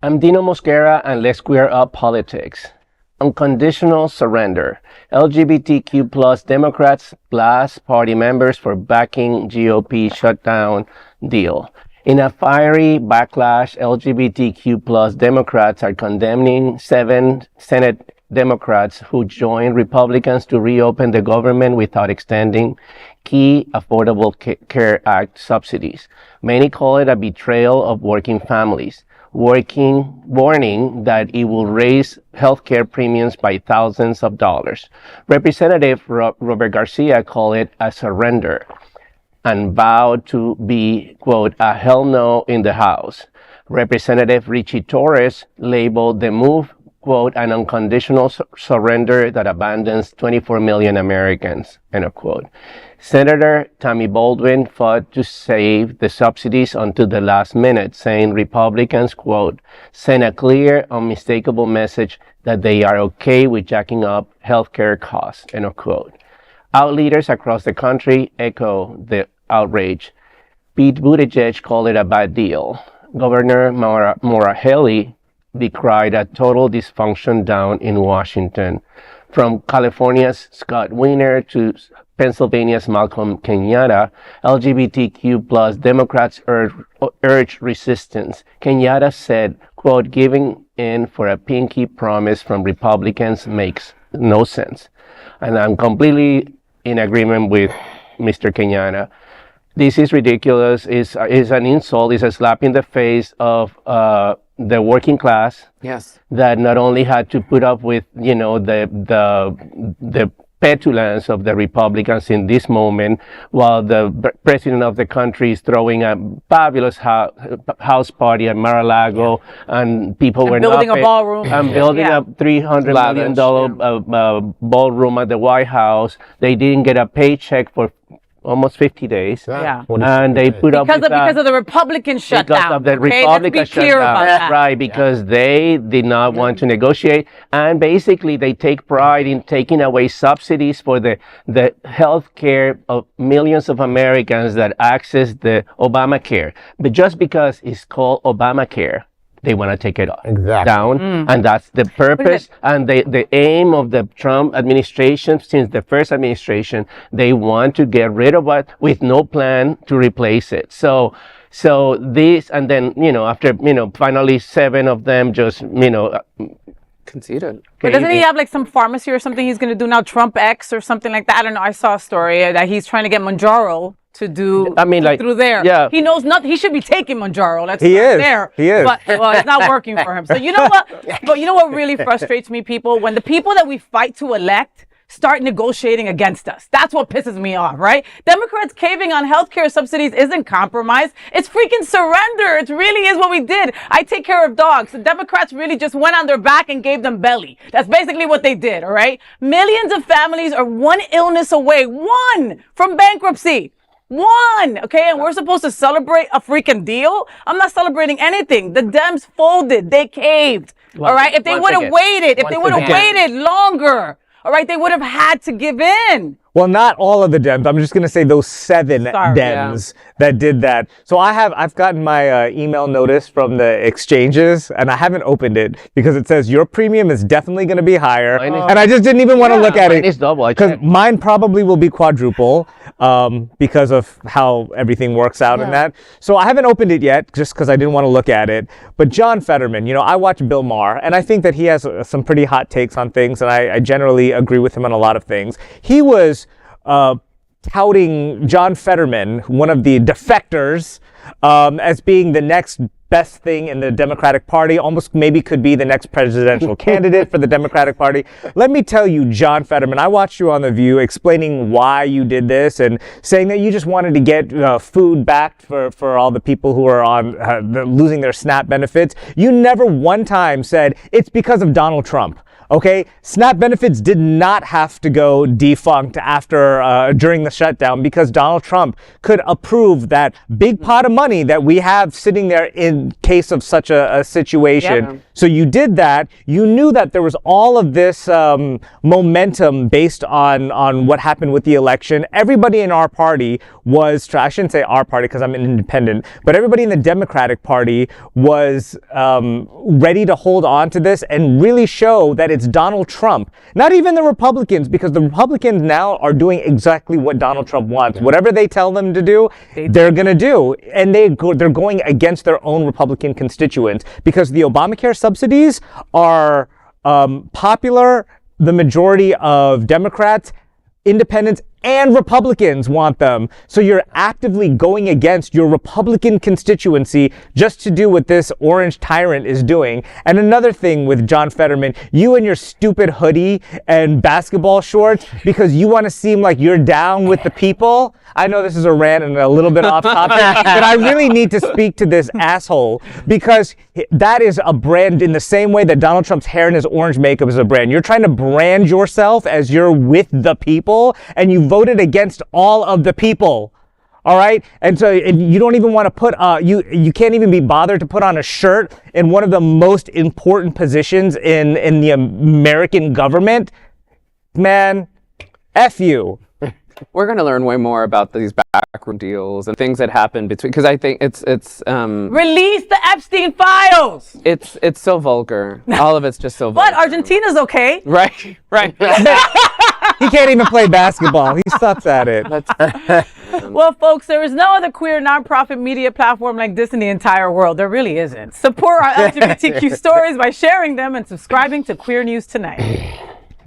I'm Dino Mosquera, and let's square up politics. Unconditional surrender. LGBTQ plus Democrats blast party members for backing GOP shutdown deal. In a fiery backlash, LGBTQ plus Democrats are condemning 7 Senate Democrats who joined Republicans to reopen the government without extending key Affordable Care Act subsidies. Many call it a betrayal of working families, warning that it will raise healthcare premiums by thousands of dollars. Representative Robert Garcia called it a surrender and vowed to be, quote, a hell no in the House. Representative Ritchie Torres labeled the move, quote, an unconditional surrender that abandons 24 million Americans, end of quote. Senator Tammy Baldwin fought to save the subsidies until the last minute, saying Republicans, quote, send a clear, unmistakable message that they are okay with jacking up healthcare costs, end of quote. Out leaders across the country echo the outrage. Pete Buttigieg called it a bad deal. Governor Maura Healey decried a total dysfunction down in Washington. From California's Scott Wiener to Pennsylvania's Malcolm Kenyatta, LGBTQ plus Democrats urge resistance. Kenyatta said, quote, giving in for a pinky promise from Republicans makes no sense. And I'm completely in agreement with Mr. Kenyatta. This is ridiculous. It's an insult. It's a slap in the face of the working class. Yes. That not only had to put up with, the petulance of the Republicans in this moment, while the president of the country is throwing a fabulous house party at Mar-a-Lago, and people were building a ballroom. And building a $300 million ballroom at the White House. They didn't get a paycheck for almost 50 days. Yeah. And they put up with that. Because of the Republican shutdown. Because of the Republican shutdown. Right, because they did not want to negotiate. And basically, they take pride in taking away subsidies for the health care of millions of Americans that access the Obamacare. But just because it's called Obamacare, they want to take it down. And that's the purpose and the aim of the Trump administration. Since the first administration, they want to get rid of it with no plan to replace it. So this, and then, after, finally 7 of them just, conceded. But doesn't he have like some pharmacy or something he's going to do now, Trump X or something like that? I don't know. I saw a story that he's trying to get Manjaro to do through there. Yeah. He knows nothing. He should be taking Manjaro. That's He is. there. He is. But it's not working for him. So you know what? But you know what really frustrates me, people? When the people that we fight to elect start negotiating against us. That's what pisses me off, right? Democrats caving on healthcare subsidies isn't compromise. It's freaking surrender. It really is what we did. I take care of dogs. The Democrats really just went on their back and gave them belly. That's basically what they did, all right? Millions of families are one illness away, from bankruptcy. Okay? And we're supposed to celebrate a freaking deal? I'm not celebrating anything. The Dems folded. They caved. All right? If they would have waited longer, all right, they would have had to give in. Well, not all of the Dems. I'm just going to say those 7 Dems that did that. So I've gotten my email notice from the exchanges, and I haven't opened it because it says your premium is definitely going to be higher. And I just didn't even want to look at it. It's double. Because mine probably will be quadruple because of how everything works out in that. So I haven't opened it yet just because I didn't want to look at it. But John Fetterman, I watch Bill Maher, and I think that he has some pretty hot takes on things, and I generally agree with him on a lot of things. He was touting John Fetterman, one of the defectors, as being the next best thing in the Democratic Party, almost maybe could be the next presidential candidate for the Democratic Party. Let me tell you, John Fetterman, I watched you on The View explaining why you did this and saying that you just wanted to get food back for all the people who are on losing their SNAP benefits. You never one time said it's because of Donald Trump. Okay, SNAP benefits did not have to go defunct after during the shutdown because Donald Trump could approve that big pot of money that we have sitting there in case of such a situation. Yeah. So you did that. You knew that there was all of this momentum based on what happened with the election. Everybody in our party was, I shouldn't say our party because I'm an independent, but everybody in the Democratic Party was ready to hold on to this and really show that it's Donald Trump, not even the Republicans, because the Republicans now are doing exactly what Donald Trump wants. Whatever they tell them to do, they're going to do. And they're going against their own Republican constituents because the Obamacare subsidies are popular. The majority of Democrats, independents, and Republicans want them. So you're actively going against your Republican constituency just to do what this orange tyrant is doing. And another thing with John Fetterman, you and your stupid hoodie and basketball shorts, because you want to seem like you're down with the people. I know this is a rant and a little bit off topic, but I really need to speak to this asshole because that is a brand in the same way that Donald Trump's hair and his orange makeup is a brand. You're trying to brand yourself as you're with the people, and you voted against all of the people. All right. And so you don't even want to put, you can't even be bothered to put on a shirt in one of the most important positions in the American government. Man, F you. We're going to learn way more about these backroom deals and things that happen between, because I think it's Release the Epstein files. it's so vulgar. All of it's just so vulgar. But Argentina's okay. Right. He can't even play basketball. He sucks at it. Well, folks, there is no other queer nonprofit media platform like this in the entire world. There really isn't. Support our LGBTQ stories by sharing them and subscribing to Queer News Tonight.